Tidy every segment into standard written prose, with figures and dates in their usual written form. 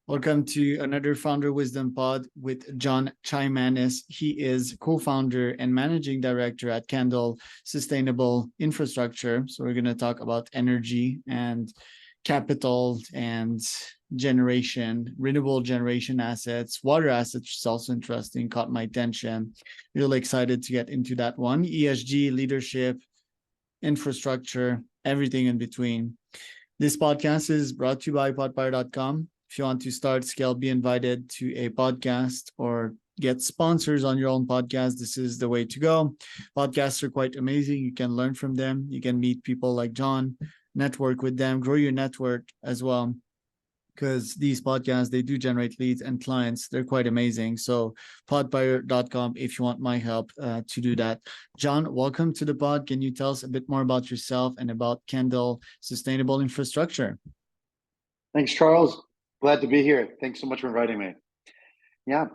Welcome to another Founder Wisdom Pod with John Chaimanis. He is co-founder and managing director at Kendall Sustainable Infrastructure. So we're going to talk about energy and capital and generation, renewable generation assets, water assets, which is also interesting, caught my attention. Really excited to get into that one. ESG, leadership, infrastructure, everything in between. This podcast is brought to you by podpire.com. If you want to start, scale, be invited to a podcast or get sponsors on your own podcast, this is the way to go. Podcasts are quite amazing. You can learn from them. You can meet people like John, network with them, grow your network as well. Because these podcasts, they do generate leads and clients. They're quite amazing. So podpire.com if you want my help to do that. John, welcome to the pod. Can you tell us a bit more about yourself and about Kendall Sustainable Infrastructure? Thanks, Charles. Glad to be here. Thanks so much for inviting me. Yeah.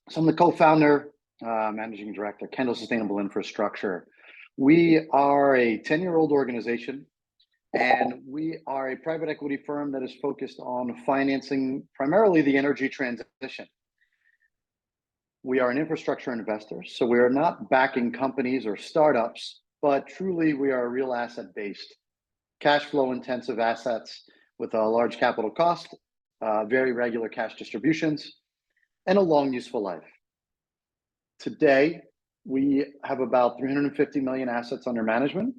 So I'm the co-founder, managing director, Kendall Sustainable Infrastructure. We are a 10-year-old organization, and we are a private equity firm that is focused on financing primarily the energy transition. We are an infrastructure investor, so we are not backing companies or startups, but truly we are real asset-based, cash flow intensive assets with a large capital cost, very regular cash distributions, and a long useful life. Today, we have about 350 million assets under management.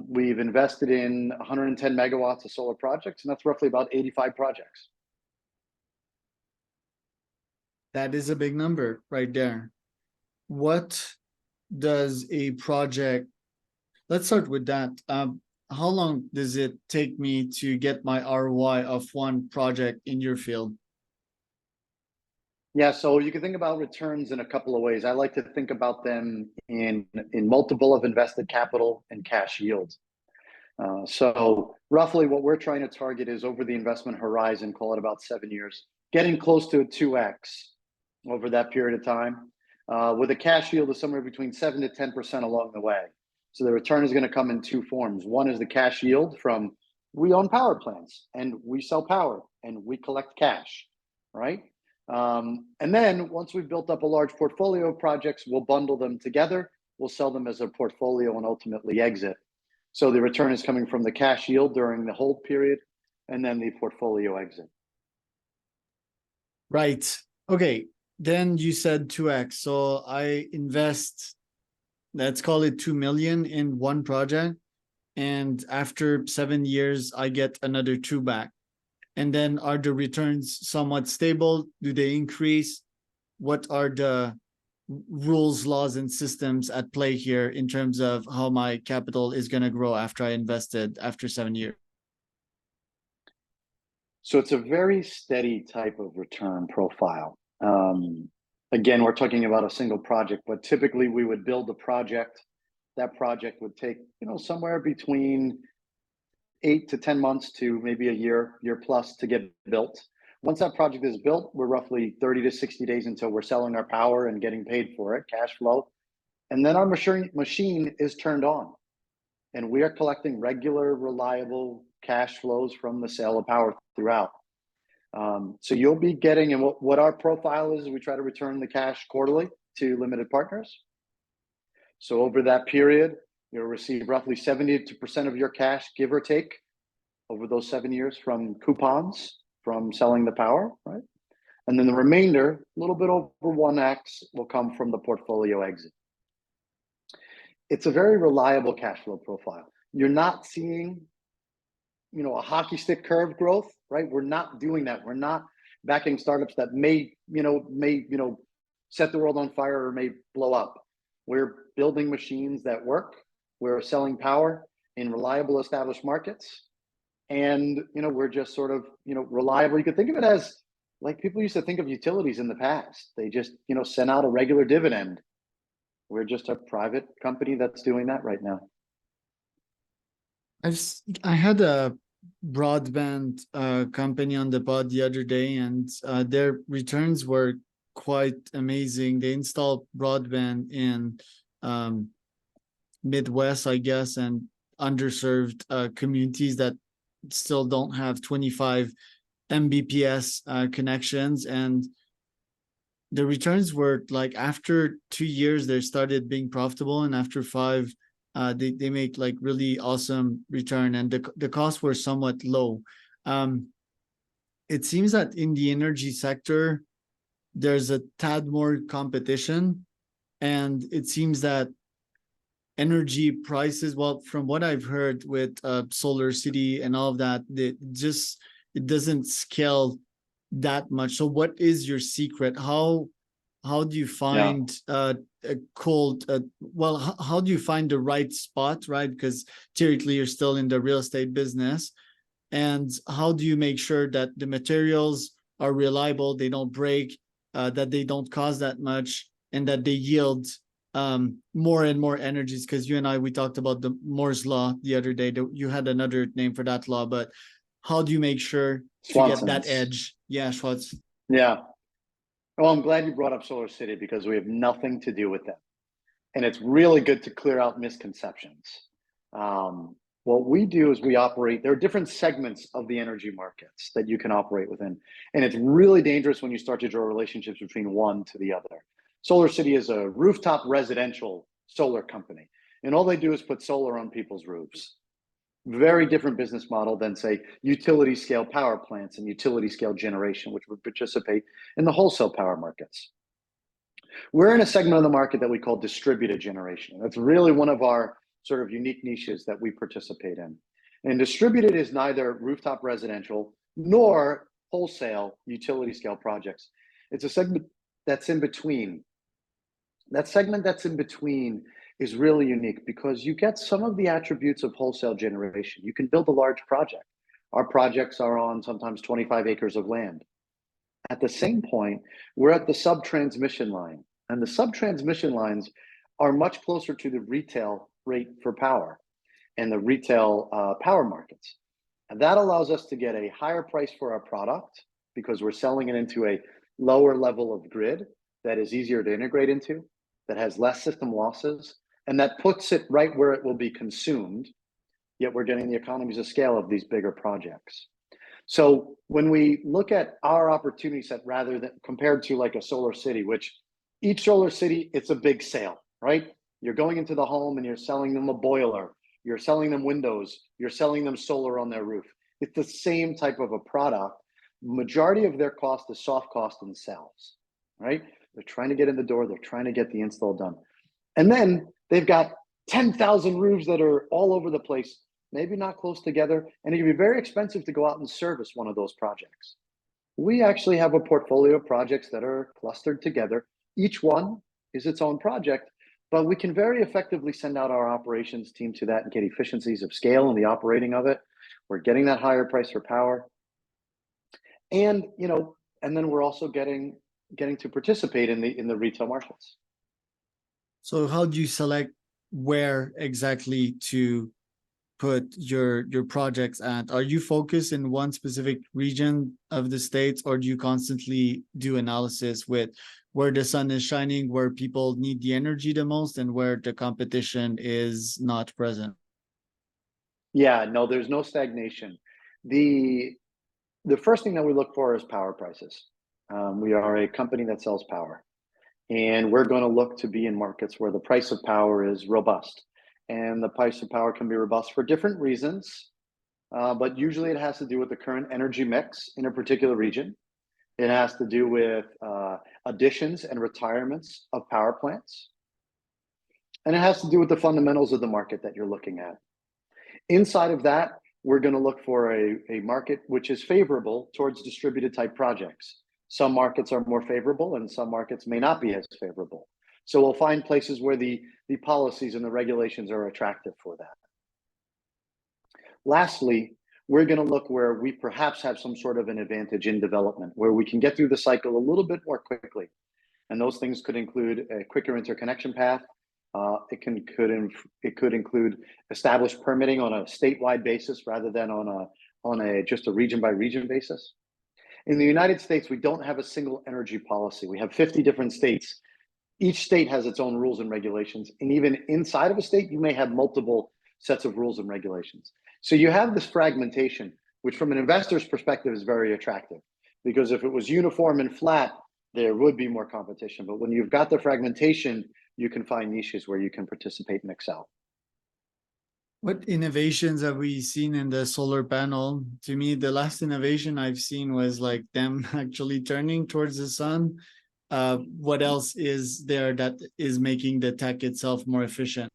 We've invested in 110 megawatts of solar projects, and that's roughly about 85 projects. That is a big number right there. What does a project, let's start with that. How long does it take me to get my ROI of one project in your field? Yeah, so you can think about returns in a couple of ways. I like to think about them in multiple of invested capital and cash yields. So roughly what we're trying to target is over the investment horizon, call it about 7 years, getting close to a 2x over that period of time, with a cash yield of somewhere between 7 to 10% along the way. So the return is going to come in two forms. One is the cash yield from we own power plants and we sell power and we collect cash, right? And then once we've built up a large portfolio of projects, we'll bundle them together, we'll sell them as a portfolio and ultimately exit. So the return is coming from the cash yield during the hold period and then the portfolio exit. Right. Okay. Then you said 2x. So I invest, let's call it 2 million in one project. And after 7 years, I get another 2 back. And then are the returns somewhat stable? Do they increase? What are the rules, laws, and systems at play here in terms of how my capital is going to grow after I invested after 7 years? So it's a very steady type of return profile. Again, we're talking about a single project, but typically we would build a project. That project would take, somewhere between 8 to 10 months to maybe a year plus to get built. Once that project is built, we're roughly 30 to 60 days until we're selling our power and getting paid for it, cash flow. And then our machine is turned on. And we are collecting regular, reliable cash flows from the sale of power throughout. So you'll be getting, and what our profile is we try to return the cash quarterly to limited partners. So over that period, you'll receive roughly 72% of your cash, give or take, over those 7 years from coupons from selling the power, right? And then the remainder, a little bit over 1x, will come from the portfolio exit. It's a very reliable cash flow profile. You're not seeing, a hockey stick curve growth, right? We're not doing that. We're not backing startups that may set the world on fire or may blow up. We're building machines that work. We're selling power in reliable established markets. And, we're just sort of, reliable. You could think of it as like people used to think of utilities in the past. They just, send out a regular dividend. We're just a private company that's doing that right now. I had a broadband company on the pod the other day, and their returns were quite amazing. They installed broadband in Midwest, I guess, and underserved communities that still don't have 25 Mbps connections, and the returns were like after 2 years they started being profitable, and after five they make like really awesome return, and the costs were somewhat low. It seems that in the energy sector there's a tad more competition, and it seems that energy prices, well, from what I've heard with SolarCity and all of that, it doesn't scale that much. So what is your secret? How do you Yeah. find a cold well, how do you find the right spot, right? Because theoretically you're still in the real estate business, and how do you make sure that the materials are reliable, they don't break, that they don't cost that much, and that they yield more and more energies? Because you and I, we talked about the Moore's law the other day. You had another name for that law, but how do you make sure to get that Swanson's. edge? Yeah, Schwartz. Yeah. Well, I'm glad you brought up SolarCity because we have nothing to do with them. And it's really good to clear out misconceptions. What we do is we operate, there are different segments of the energy markets that you can operate within. And it's really dangerous when you start to draw relationships between one to the other. SolarCity is a rooftop residential solar company. And all they do is put solar on people's roofs. Very different business model than, say, utility scale power plants and utility scale generation, which would participate in the wholesale power markets. We're in a segment of the market that we call distributed generation. That's really one of our sort of unique niches that we participate in. And distributed is neither rooftop residential nor wholesale utility scale projects. It's a segment that's in between. That segment that's in between is really unique because you get some of the attributes of wholesale generation. You can build a large project. Our projects are on sometimes 25 acres of land. At the same point, we're at the sub-transmission line, and the sub-transmission lines are much closer to the retail rate for power and the retail power markets. And that allows us to get a higher price for our product because we're selling it into a lower level of grid that is easier to integrate into, that has less system losses, and that puts it right where it will be consumed, yet we're getting the economies of scale of these bigger projects. So when we look at our opportunity set, rather than compared to like a SolarCity, which each SolarCity, it's a big sale, right? You're going into the home and you're selling them a boiler, you're selling them windows, you're selling them solar on their roof. It's the same type of a product. Majority of their cost is soft cost themselves, right? They're trying to get in the door, they're trying to get the install done. And then they've got 10,000 roofs that are all over the place, maybe not close together, and it can be very expensive to go out and service one of those projects. We actually have a portfolio of projects that are clustered together. Each one is its own project, but we can very effectively send out our operations team to that and get efficiencies of scale in the operating of it. We're getting that higher price for power. And, and then we're also getting to participate in the retail markets. So how do you select where exactly to put your projects at? Are you focused in one specific region of the States, or do you constantly do analysis with where the sun is shining, where people need the energy the most, and where the competition is not present? Yeah, no, there's no stagnation. The first thing that we look for is power prices. We are a company that sells power, and we're going to look to be in markets where the price of power is robust. And the price of power can be robust for different reasons, but usually it has to do with the current energy mix in a particular region. It has to do with additions and retirements of power plants. And it has to do with the fundamentals of the market that you're looking at. Inside of that, we're going to look for a market which is favorable towards distributed type projects. Some markets are more favorable and some markets may not be as favorable. So we'll find places where the policies and the regulations are attractive for that. Lastly, we're going to look where we perhaps have some sort of an advantage in development, where we can get through the cycle a little bit more quickly. And those things could include a quicker interconnection path. It could include established permitting on a statewide basis rather than on a just a region by region basis. In the United States, we don't have a single energy policy. We have 50 different states. Each state has its own rules and regulations. And even inside of a state, you may have multiple sets of rules and regulations. So you have this fragmentation, which from an investor's perspective is very attractive. Because if it was uniform and flat, there would be more competition. But when you've got the fragmentation, you can find niches where you can participate and excel. What innovations have we seen in the solar panel? To me, the last innovation I've seen was like them actually turning towards the sun. What else is there that is making the tech itself more efficient?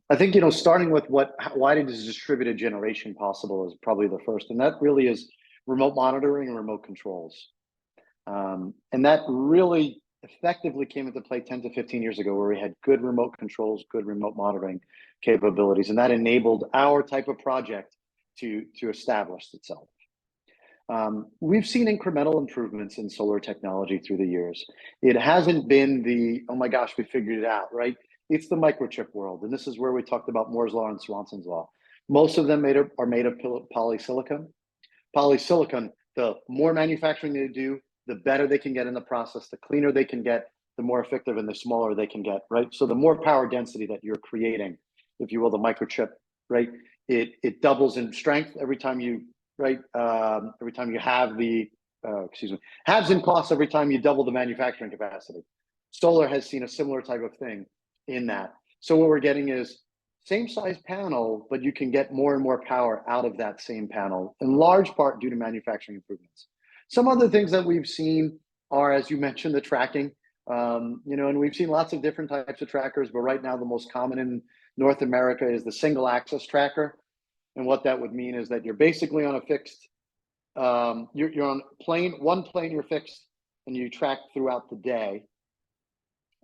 I think, starting with why is distributed generation possible is probably the first. And that really is remote monitoring and remote controls. And that really effectively came into play 10 to 15 years ago, where we had good remote controls, good remote monitoring capabilities, and that enabled our type of project to establish itself. We've seen incremental improvements in solar technology through the years. It hasn't been the, oh my gosh, we figured it out, right? It's the microchip world. And this is where we talked about Moore's Law and Swanson's Law. Most of them are made of polysilicon. Polysilicon, the more manufacturing they do, the better they can get in the process, the cleaner they can get, the more effective and the smaller they can get, right? So the more power density that you're creating, if you will, the microchip, right? It doubles in strength every time you, right? Every time you have the, halves in cost every time you double the manufacturing capacity. Solar has seen a similar type of thing in that. So what we're getting is same size panel, but you can get more and more power out of that same panel, in large part due to manufacturing improvements. Some other things that we've seen are, as you mentioned, the tracking, and we've seen lots of different types of trackers, but right now the most common in North America is the single axis tracker. And what that would mean is that you're basically on a fixed, you're on one plane you're fixed, and you track throughout the day,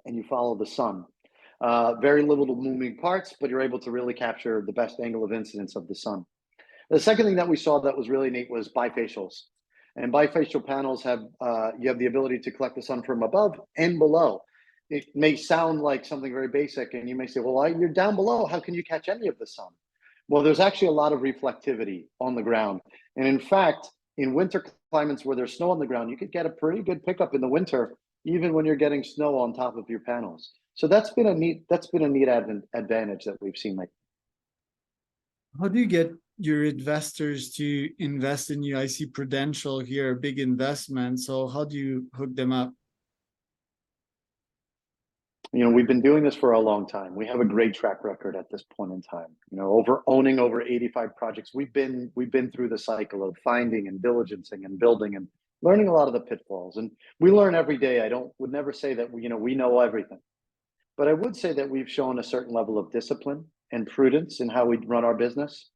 and you follow the sun. Very little moving parts, but you're able to really capture the best angle of incidence of the sun. The second thing that we saw that was really neat was bifacials. And bifacial panels have, you have the ability to collect the sun from above and below. It may sound like something very basic, and you may say, well, you're down below, how can you catch any of the sun? Well, there's actually a lot of reflectivity on the ground. And in fact, in winter climates where there's snow on the ground, you could get a pretty good pickup in the winter, even when you're getting snow on top of your panels. So that's been a neat advantage that we've seen. How do you get your investors to invest in you? I see Prudential here, big investment. So how do you hook them up? We've been doing this for a long time. We have a great track record at this point in time. Owning over 85 projects. We've been through the cycle of finding and diligencing and building and learning a lot of the pitfalls. And we learn every day. Would never say that we know everything. But I would say that we've shown a certain level of discipline and prudence in how we run our business.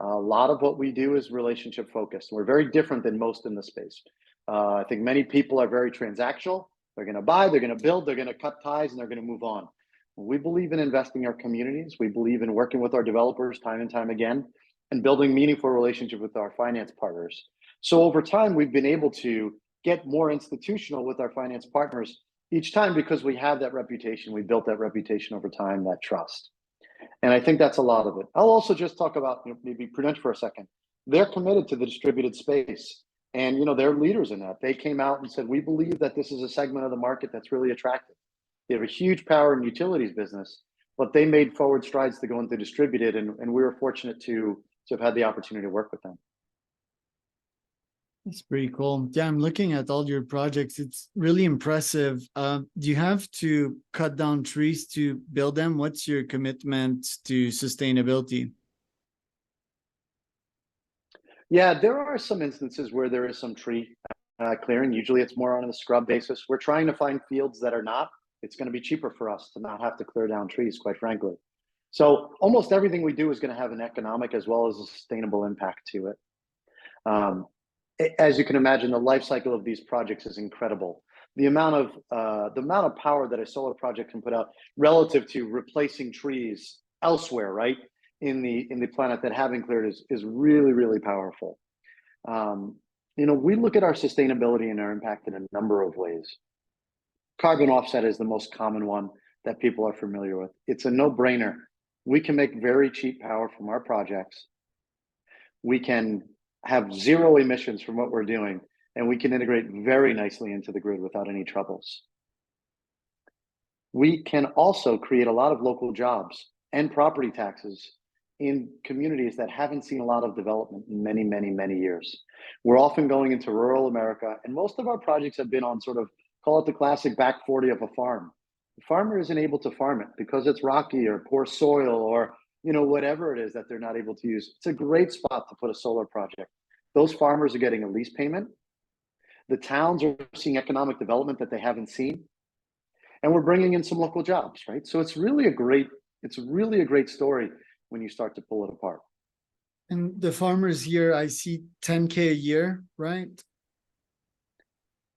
A lot of what we do is relationship focused. We're very different than most in the space. I think many people are very transactional. They're going to buy, they're going to build, they're going to cut ties, and they're going to move on. We believe in investing in our communities. We believe in working with our developers time and time again and building meaningful relationships with our finance partners. So over time, we've been able to get more institutional with our finance partners each time because we have that reputation. We built that reputation over time, that trust. And I think that's a lot of it. I'll also just talk about maybe Prudential for a second. They're committed to the distributed space. And they're leaders in that. They came out and said, we believe that this is a segment of the market that's really attractive. They have a huge power and utilities business, but they made forward strides to go into distributed, and we were fortunate to have had the opportunity to work with them. That's pretty cool. Yeah, I'm looking at all your projects. It's really impressive. Do you have to cut down trees to build them? What's your commitment to sustainability? Yeah, there are some instances where there is some tree clearing. Usually it's more on a scrub basis. We're trying to find fields that are not. It's going to be cheaper for us to not have to clear down trees, quite frankly. So almost everything we do is going to have an economic as well as a sustainable impact to it. As you can imagine, the life cycle of these projects is incredible. The amount of power that a solar project can put out relative to replacing trees elsewhere, right? In the planet that have been cleared is really, really powerful. We look at our sustainability and our impact in a number of ways. Carbon offset is the most common one that people are familiar with. It's a no-brainer. We can make very cheap power from our projects. We can have zero emissions from what we're doing, and we can integrate very nicely into the grid without any troubles. We can also create a lot of local jobs and property taxes in communities that haven't seen a lot of development in many, many, many years. We're often going into rural America, and most of our projects have been on sort of, call it the classic back 40 of a farm. The farmer isn't able to farm it because it's rocky or poor soil or whatever it is that they're not able to use. It's a great spot to put a solar project. Those farmers are getting a lease payment. The towns are seeing economic development that they haven't seen, and we're bringing in some local jobs, right? So it's really a great story when you start to pull it apart. And the farmers here, I see 10K a year, right?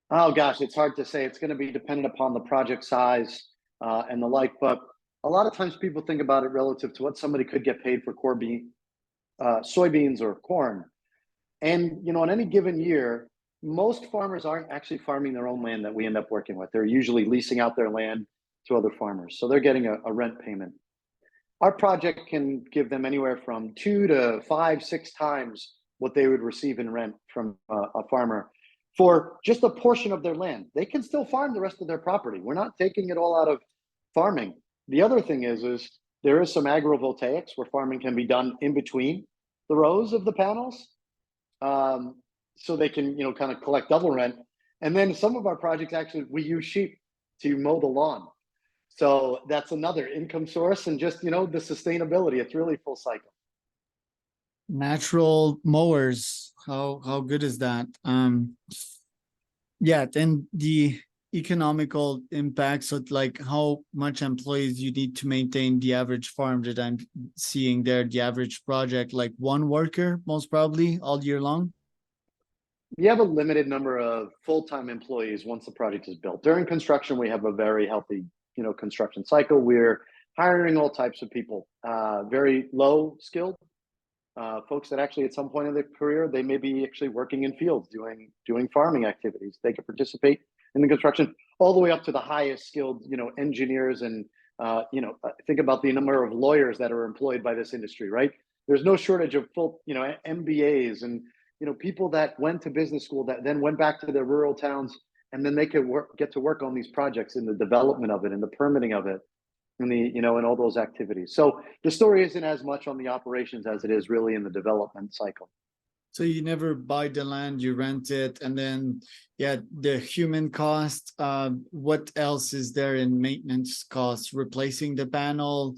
Oh gosh, it's hard to say. It's going to be dependent upon the project size and the like, but a lot of times people think about it relative to what somebody could get paid for soybeans or corn. And on any given year, most farmers aren't actually farming their own land that we end up working with. They're usually leasing out their land to other farmers. So they're getting a rent payment. Our project can give them anywhere from 2 to 5, 6 times what they would receive in rent from a farmer for just a portion of their land. They can still farm the rest of their property. We're not taking it all out of farming. The other thing is there is some agrivoltaics where farming can be done in between the rows of the panels. So they can, kind of collect double rent. And then some of our projects, actually, we use sheep to mow the lawn. So that's another income source, and just, the sustainability. It's really full cycle. Natural mowers. How good is that? Yeah, then the economical impact. So like how much employees you need to maintain the average farm that I'm seeing there, the average project, like one worker, most probably all year long. You have a limited number of full-time employees once the project is built. During construction, we have a very healthy, construction cycle. We're hiring all types of people, very low skilled folks that actually at some point in their career, they may be actually working in fields, doing farming activities. They can participate in the construction, all the way up to the highest skilled, engineers. And, think about the number of lawyers that are employed by this industry, right? There's no shortage of full, MBAs and, people that went to business school that then went back to their rural towns, and then they could get to work on these projects in the development of it and the permitting of it and and all those activities. So the story isn't as much on the operations as it is really in the development cycle. So you never buy the land, you rent it, and then the human cost. What else is there in maintenance costs? Replacing the panel,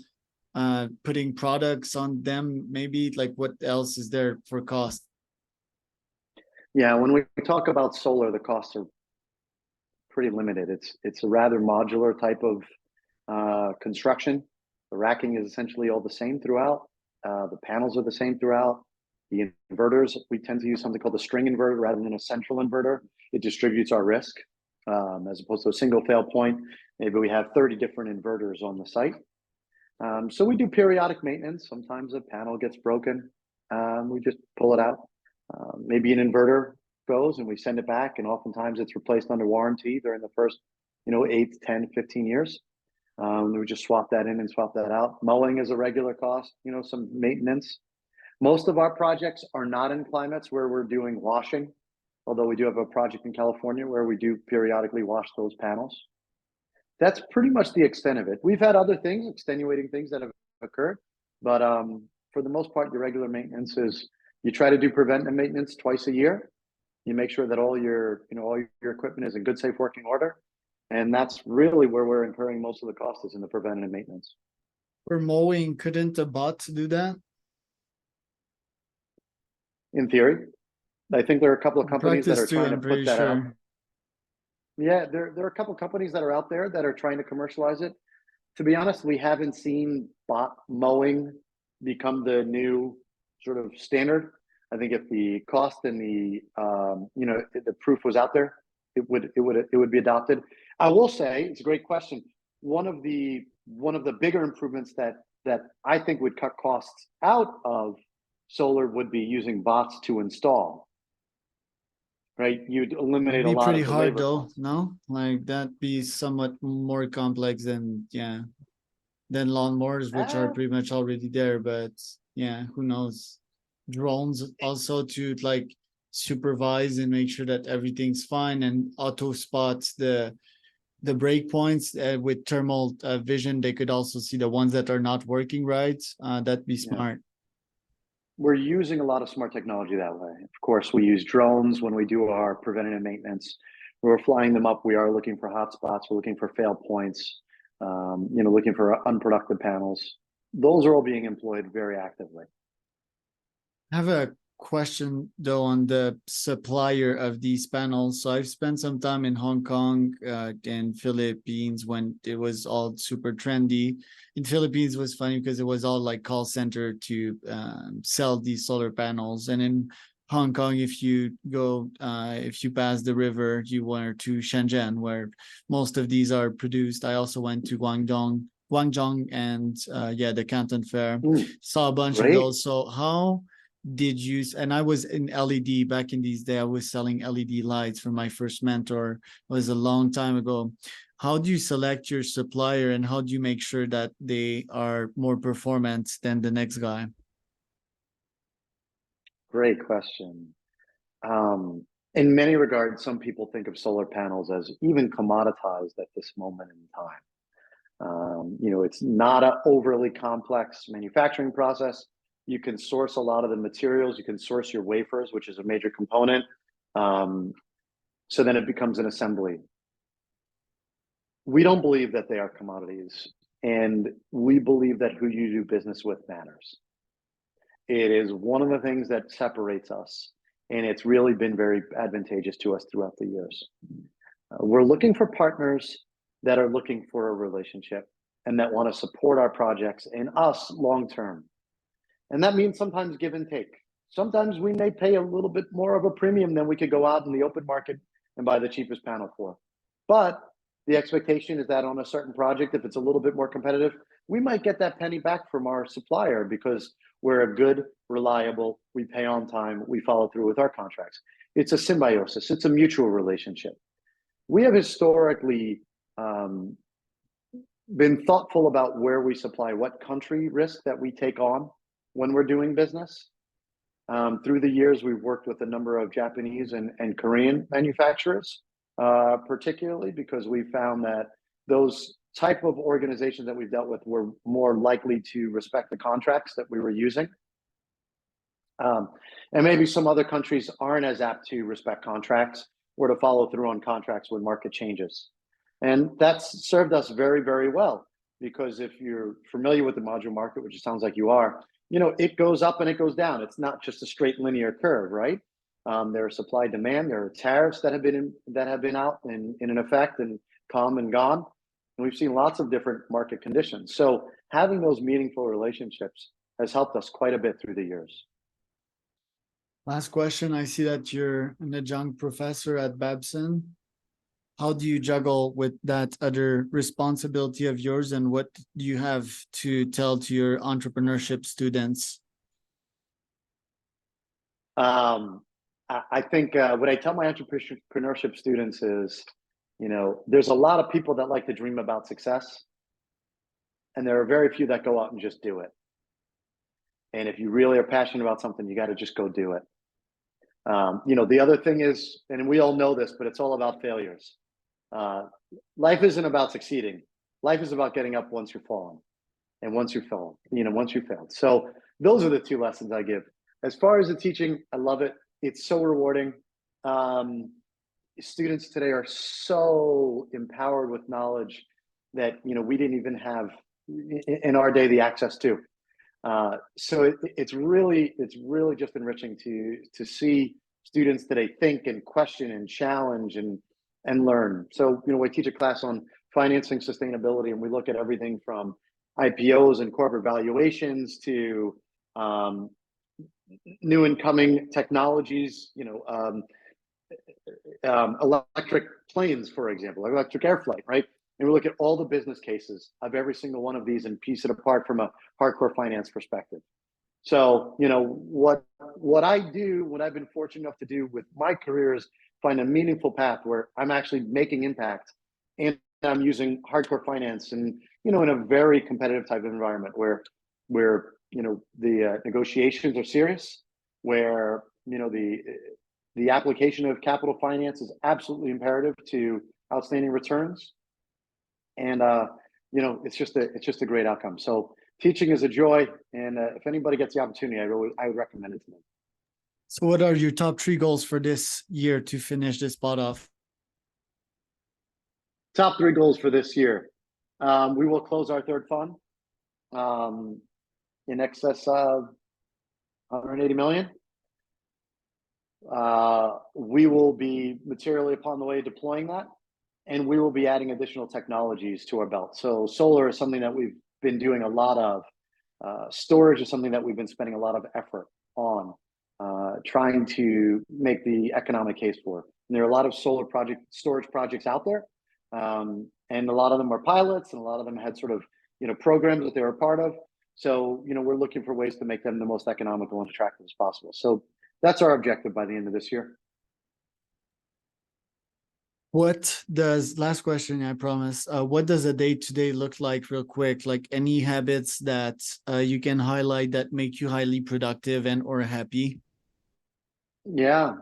putting products on them, maybe. Like what else is there for cost? Yeah, when we talk about solar, the costs are pretty limited. It's a rather modular type of construction. The racking is essentially all the same throughout. The panels are the same throughout. The inverters, we tend to use something called a string inverter rather than a central inverter. It distributes our risk as opposed to a single fail point. Maybe we have 30 different inverters on the site. So we do periodic maintenance. Sometimes a panel gets broken. We just pull it out. Maybe an inverter goes and we send it back, and oftentimes it's replaced under warranty during the first 8, 10, 15 years. We just swap that in and swap that out. Mowing is a regular cost, some maintenance. Most of our projects are not in climates where we're doing washing, although we do have a project in California where we do periodically wash those panels. That's pretty much the extent of it. We've had other things, extenuating things that have occurred, but for the most part, your regular maintenance is, you try to do preventive maintenance twice a year. You make sure that all your equipment is in good, safe working order. And that's really where we're incurring most of the cost, is in the preventative maintenance. For mowing, couldn't a bot do that? In theory, I think there are a couple of companies that are trying to put that out. Yeah, there are a couple of companies that are out there that are trying to commercialize it. To be honest, we haven't seen bot mowing become the new sort of standard. I think if the cost and the proof was out there, it would be adopted. I will say, it's a great question. One of the bigger improvements that I think would cut costs out of solar would be using bots to install. Right, you'd eliminate a lot of the labor. It'd be pretty hard though, no? Like that'd be somewhat more complex than lawnmowers, which are pretty much already there. But who knows? Drones also to like supervise and make sure that everything's fine, and auto spots the breakpoints with thermal vision. They could also see the ones that are not working right. That'd be smart. we're using a lot of smart technology that way. Of course, we use drones when we do our preventative maintenance. We're flying them up. We are looking for hotspots. We're looking for fail points. Looking for unproductive panels. Those are all being employed very actively. I have a question though on the supplier of these panels. So I've spent some time in Hong Kong and Philippines when it was all super trendy. In Philippines, it was funny because it was all like call center to sell these solar panels. And in Hong Kong, if you pass the river, you went to Shenzhen, where most of these are produced. I also went to Guangzhou and the Canton Fair. Saw a bunch of those. So how did you, and I was in LED back in these days, I was selling LED lights for my first mentor. It was a long time ago. How do you select your supplier and how do you make sure that they are more performant than the next guy? Great question. In many regards, some people think of solar panels as even commoditized at this moment in time. It's not an overly complex manufacturing process. You can source a lot of the materials. You can source your wafers, which is a major component. So then it becomes an assembly. We don't believe that they are commodities, and we believe that who you do business with matters. It is one of the things that separates us, and it's really been very advantageous to us throughout the years. We're looking for partners that are looking for a relationship and that want to support our projects and us long term. And that means sometimes give and take. Sometimes we may pay a little bit more of a premium than we could go out in the open market and buy the cheapest panel for. But the expectation is that on a certain project, if it's a little bit more competitive, we might get that penny back from our supplier because we're a good, reliable, we pay on time, we follow through with our contracts. It's a symbiosis, it's a mutual relationship. We have historically been thoughtful about where we supply, what country risk that we take on when we're doing business. Through the years, we've worked with a number of Japanese and Korean manufacturers, particularly because we found that those type of organizations that we've dealt with were more likely to respect the contracts that we were using. And maybe some other countries aren't as apt to respect contracts or to follow through on contracts when market changes. And that's served us very, very well, because if you're familiar with the module market, which it sounds like you are, it goes up and it goes down. It's not just a straight linear curve, right? There are supply demand, there are tariffs that have been out and in effect and come and gone. And we've seen lots of different market conditions. So having those meaningful relationships has helped us quite a bit through the years. Last question. I see that you're an adjunct professor at Babson. How do you juggle with that other responsibility of yours, and what do you have to tell to your entrepreneurship students? I think what I tell my entrepreneurship students is, there's a lot of people that like to dream about success, and there are very few that go out and just do it. And if you really are passionate about something, you got to just go do it. The other thing is, and we all know this, but it's all about failures. Life isn't about succeeding. Life is about getting up once you're fallen, and once you failed. So those are the two lessons I give. As far as the teaching, I love it. It's so rewarding. Students today are so empowered with knowledge that we didn't even have in our day the access to. So it's really just enriching to see students today think and question and challenge and learn. So I teach a class on financing sustainability, and we look at everything from IPOs and corporate valuations to new incoming technologies, electric planes, for example, electric air flight, right? And we look at all the business cases of every single one of these and piece it apart from a hardcore finance perspective. So, what I do, what I've been fortunate enough to do with my career is find a meaningful path where I'm actually making impact, and I'm using hardcore finance and, in a very competitive type of environment where the negotiations are serious, where, the application of capital finance is absolutely imperative to outstanding returns. And, it's just a great outcome. So teaching is a joy, and if anybody gets the opportunity, I would recommend it to them. So what are your top 3 goals for this year to finish this pod off? Top 3 goals for this year. We will close our third fund in excess of 180 million. We will be materially upon the way of deploying that, and we will be adding additional technologies to our belt. So solar is something that we've been doing a lot of. Storage is something that we've been spending a lot of effort on, trying to make the economic case for. And there are a lot of storage projects out there, and a lot of them are pilots, and a lot of them had sort of programs that they were a part of. So we're looking for ways to make them the most economical and attractive as possible. So that's our objective by the end of this year. Last question, I promise. What does a day-to-day look like real quick? Like any habits that you can highlight that make you highly productive and or happy? Yeah.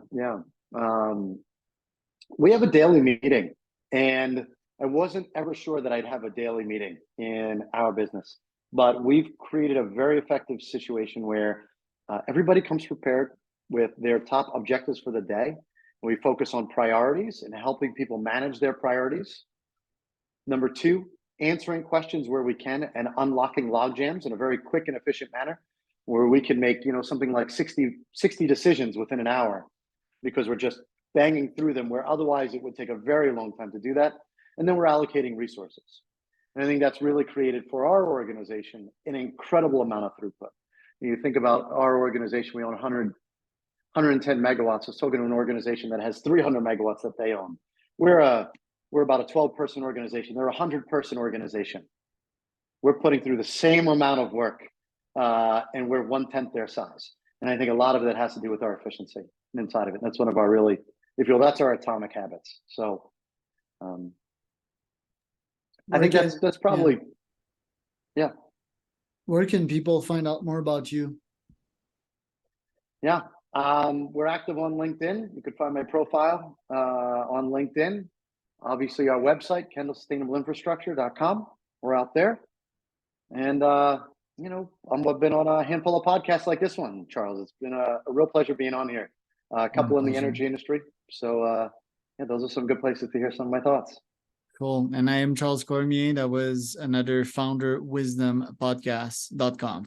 We have a daily meeting, and I wasn't ever sure that I'd have a daily meeting in our business, but we've created a very effective situation where everybody comes prepared with their top objectives for the day. We focus on priorities and helping people manage their priorities. Number 2, answering questions where we can and unlocking log jams in a very quick and efficient manner, where we can make something like 60 decisions within an hour, because we're just banging through them, where otherwise it would take a very long time to do that. And then we're allocating resources. And I think that's really created for our organization an incredible amount of throughput. You think about our organization, we own 110 megawatts. Let's talk to an organization that has 300 megawatts that they own. We're about a 12-person organization. They're a 100-person organization. We're putting through the same amount of work, and we're 1/10 their size. And I think a lot of that has to do with our efficiency inside of it. That's one of our really, that's our atomic habits. So I think that's probably, yeah. Where can people find out more about you? Yeah. We're active on LinkedIn. You could find my profile on LinkedIn. Obviously, our website, kendallsustainableinfrastructure.com. We're out there. And, I've been on a handful of podcasts like this one, Charles. It's been a real pleasure being on here. A couple in the energy industry. So, those are some good places to hear some of my thoughts. Cool. And I am Charles Cormier. That was another Founder Wisdom Podcast.com.